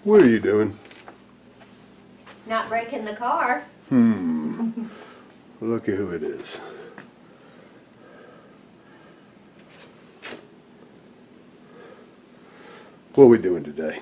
What are you doing? Not breaking the car. Look at who it is. What are we doing today?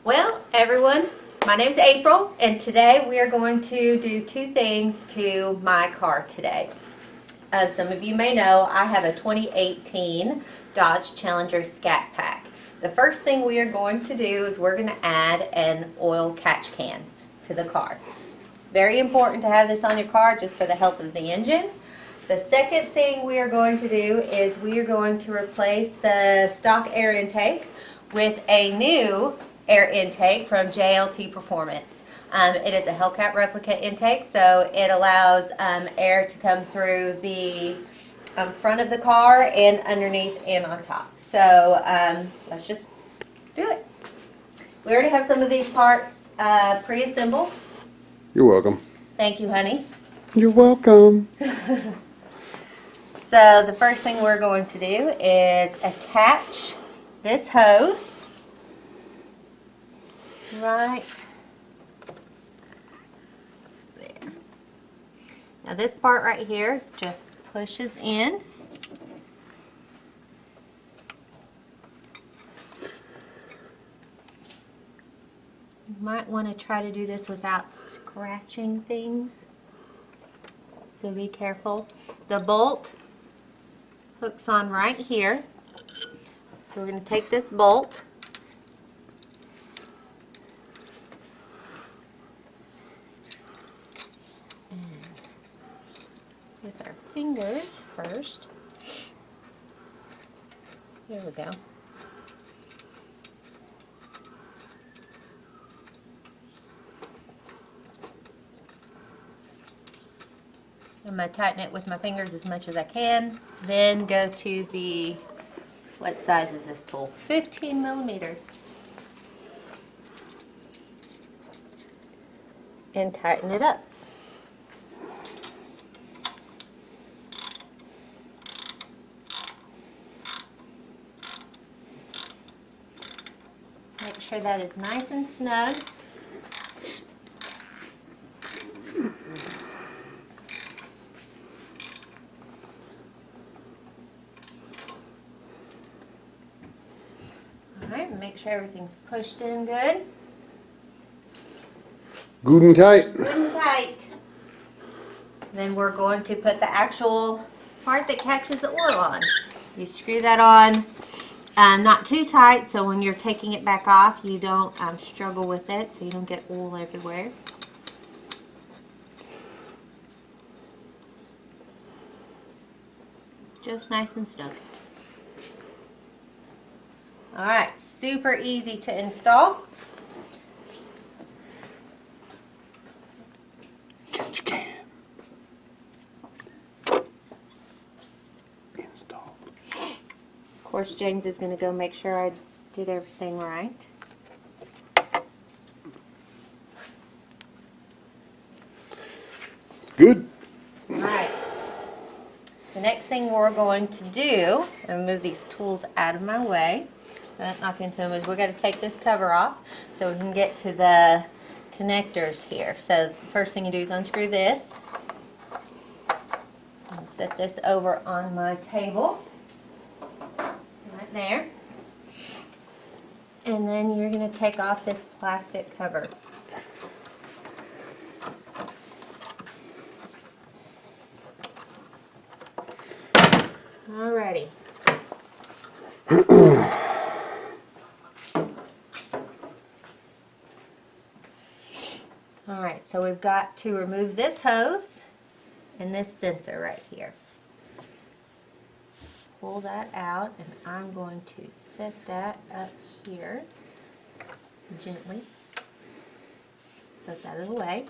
Well, everyone, my name's April, and today we are going to do two things to my car today. As some of you may know, I have a 2018 Dodge Challenger Scat Pack. The first thing we are going to do is we're going to add an oil catch can to the car. Very important to have this on your car just for the health of the engine. The second thing we are going to do is we are going to replace the stock air intake with a new air intake from JLT Performance. It is a Hellcat replica intake, so it allows air to come through the front of the car and underneath and on top. So let's just do it. We already have some of these parts pre-assembled. You're welcome. Thank you, honey. You're welcome. So the first thing we're going to do is attach this hose right there. Now this part right here just pushes in. You might want to try to do this without scratching things, so be careful. The bolt hooks on right here, so we're going to take this bolt and with our fingers first. There we go. I'm going to tighten it with my fingers as much as I can. Then go to the, what size is this tool? 15 millimeters. And tighten it up. Make sure that is nice and snug. Make sure everything's pushed in good. Good and tight. Good and tight. Then we're going to put the actual part that catches the oil on. You screw that on, not too tight, so when you're taking it back off, you don't struggle with it, so you don't get oil everywhere. Just nice and snug. Alright, super easy to install. Catch can. Install. Of course, James is going to go make sure I did everything right. Good. Alright. The next thing we're going to do, and move these tools out of my way, don't knock into them, is we're going to take this cover off so we can get to the connectors here. So the first thing you do is unscrew this. I'll set this over on my table. Right there. And then you're going to take off this plastic cover. Alrighty. Alright, so we've got to remove this hose and this sensor right here. Pull that out, and I'm going to set that up here gently. Put that out of the way.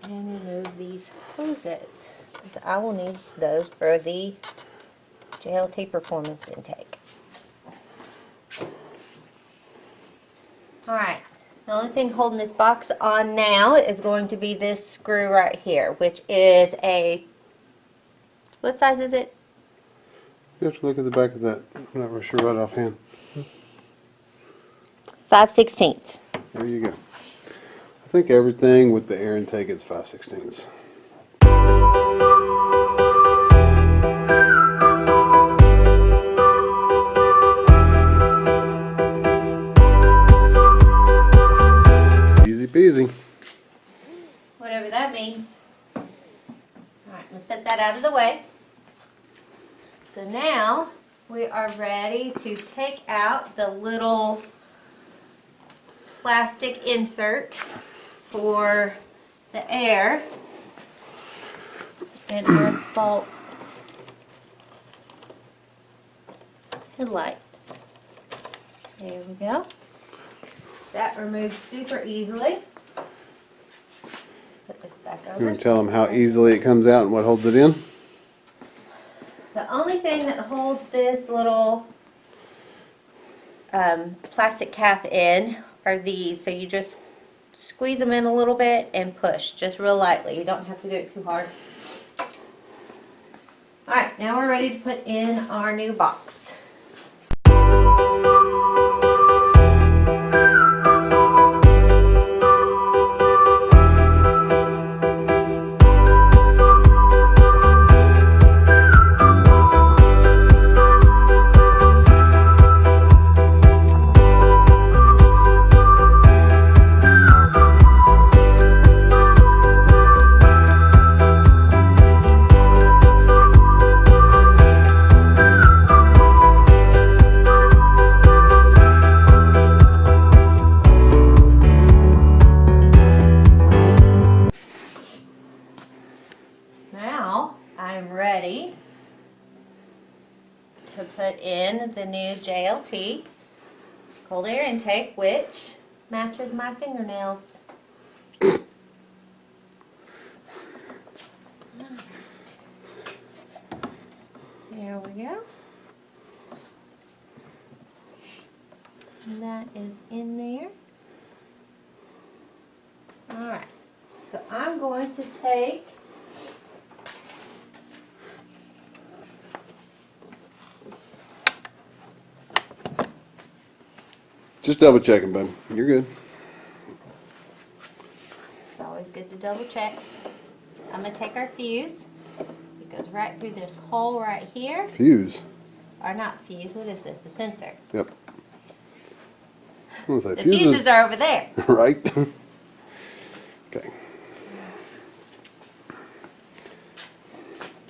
And remove these hoses. So I will need those for the JLT Performance intake. Alright, the only thing holding this box on now is going to be this screw right here, which is a, what size is it? You have to look at the back of that. I'm not real sure right offhand. 5/16. There you go. I think everything with the air intake is 5/16. Easy peasy. Whatever that means. Alright, let's set that out of the way. So now we are ready to take out the little plastic insert for the air and our false headlight. There we go. That removes super easily. Put this back You over. want to tell them how easily it comes out and what holds it in? The only thing that holds this little plastic cap in are these. So you just squeeze them in a little bit and push, just real lightly. You don't have to do it too hard. Alright, now we're ready to put in our new box. Now I'm ready to put in the new JLT cold air intake, which matches my fingernails. There we go. And that is in there. Alright, so I'm going to take Just double checking, bud. You're good. It's always good to double check. I'm going to take our fuse. It goes right through this hole right here. Fuse. Or not fuse, what is this? The sensor. Yep. I was like, The fuses are over there. Right. Okay.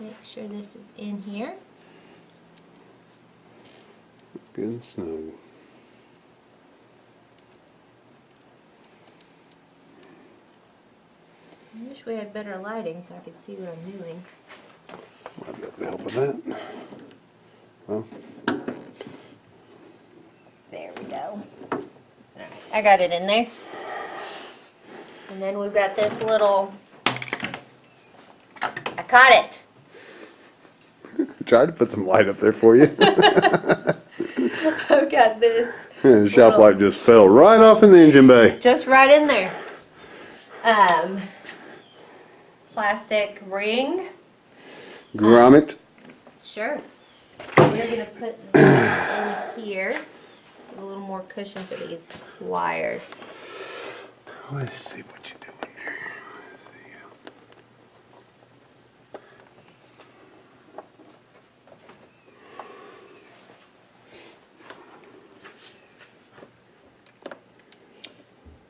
Make sure this is in here. Good and snug. I wish we had better lighting so I could see what I'm doing. Might be able to help with that. Well, There we go. Alright, I got it in there. And then we've got this little, I caught it. I tried to put some light up there for you. I've got this The shop light just fell right off in the engine bay. just right in there. Plastic ring. Grommet. Sure. We're going to put that in here. A little more cushion for these wires. Let's see what you're doing there. Let's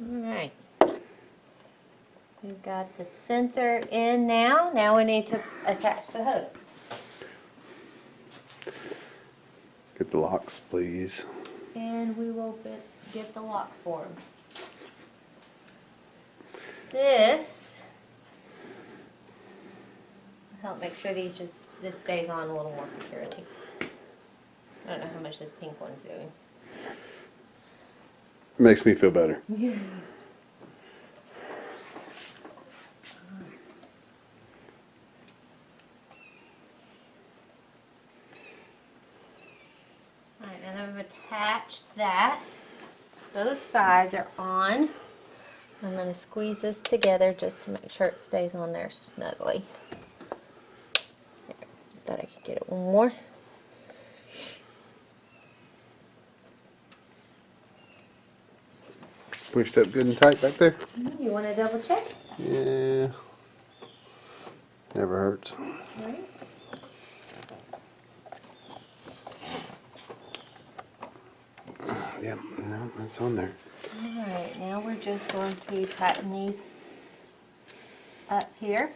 see. Alright. We've got the sensor in now. Now we need to attach the hose. Get the locks, please. And we will get the locks for them. This will help make sure this stays on a little more securely. I don't know how much this pink one's doing. Makes me feel better. Alright, now that we've attached that, those sides are on. I'm going to squeeze this together just to make sure it stays on there snugly. There, thought I could get it one more. Pushed up good and tight back there? You want to double check? Yeah. Never hurts. Right. Yeah, no, that's on there. Alright, now we're just going to tighten these up here.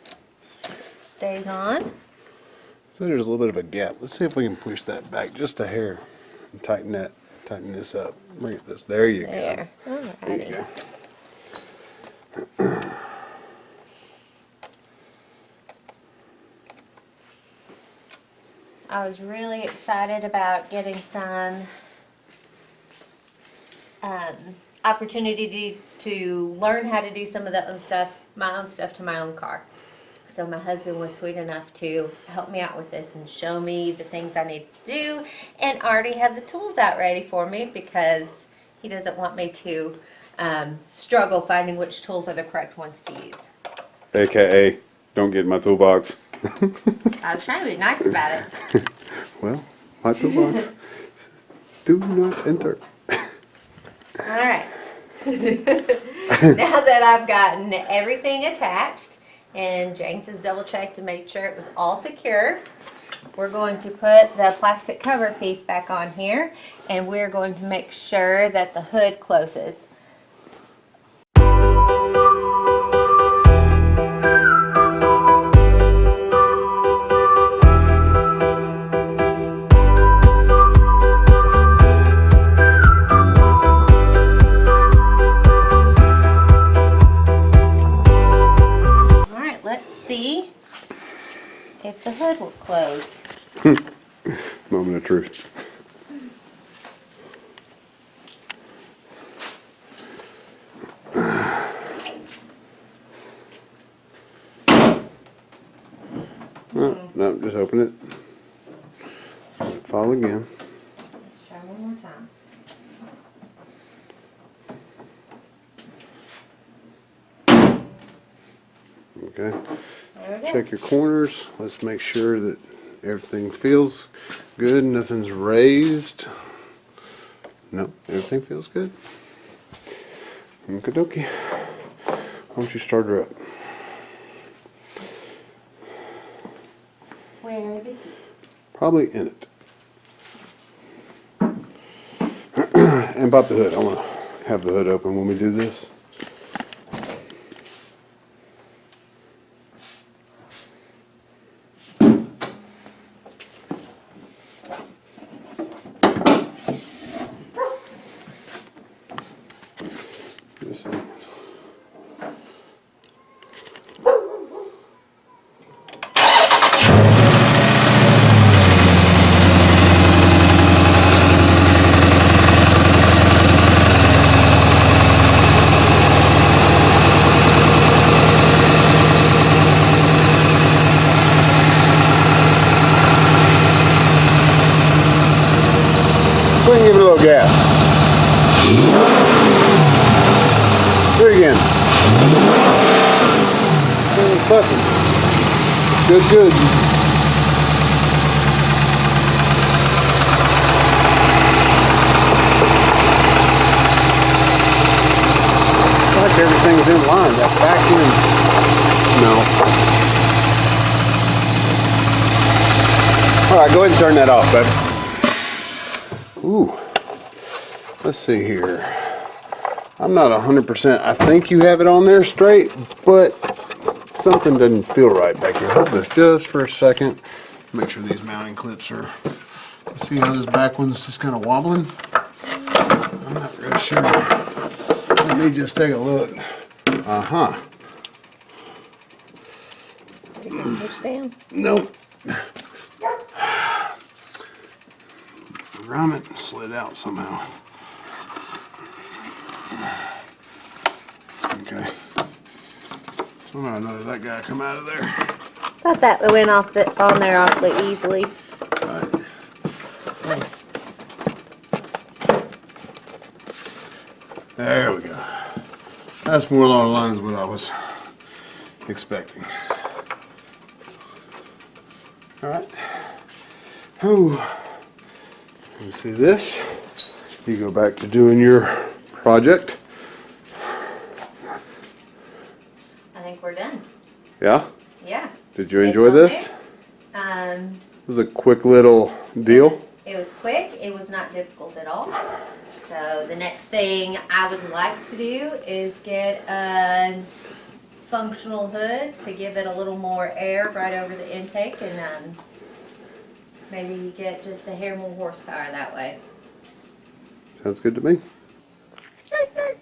Stays on. So there's a little bit of a gap. Let's see if we can push that back just a hair and tighten this up. Bring it this. There you There. go. There you Alrighty. go. I was really excited about getting some opportunity to learn how to do some of the my own stuff to my own car. So my husband was sweet enough to help me out with this and show me the things I need to do, and already have the tools out ready for me because he doesn't want me to struggle finding which tools are the correct ones to use. AKA, don't get in my toolbox. I was trying to be nice about it. Well, my toolbox. Do not enter. All right. Now that I've gotten everything attached and James has double checked to make sure it was all secure, we're going to put the plastic cover piece back on here, and we're going to make sure that the hood closes. See if the hood will close. Moment of truth. No, just open it. Let it fall again. Let's try one more time. Okay. There we go. Check your corners. Let's make sure that everything feels good. Nothing's raised. No, everything feels good. Okie dokie. Why don't you start her up? Where is it? Probably in it. And about the hood. I want to have the hood open when we do this. Go ahead and give it a little gas. Do it again. Sucking. Good, good. Like everything's in line. That vacuum. No. All right, go ahead and turn that off, baby. Ooh, let's see here. I'm not 100%. I think you have it on there straight, but something doesn't feel right back here. Hold this just for a second. Make sure these mounting clips are. See how this back one's just kind of wobbling? I'm not really sure. Let me just take a look. Uh-huh. Push down. Nope. Ram it and slid out somehow. Okay. Somehow or another that guy come out of there. Thought that went off on there awfully easily. Right. There we go. That's more along the lines of what I was expecting. All right. Oh. You see this? You go back to doing your project Yeah? Yeah. Did you It's enjoy on this? there. It was a quick little deal. It was quick. It was not difficult at all. So the next thing I would like to do is get a functional hood to give it a little more air right over the intake, and maybe get just a hair more horsepower that way. Sounds good to me. Skirt, skirt.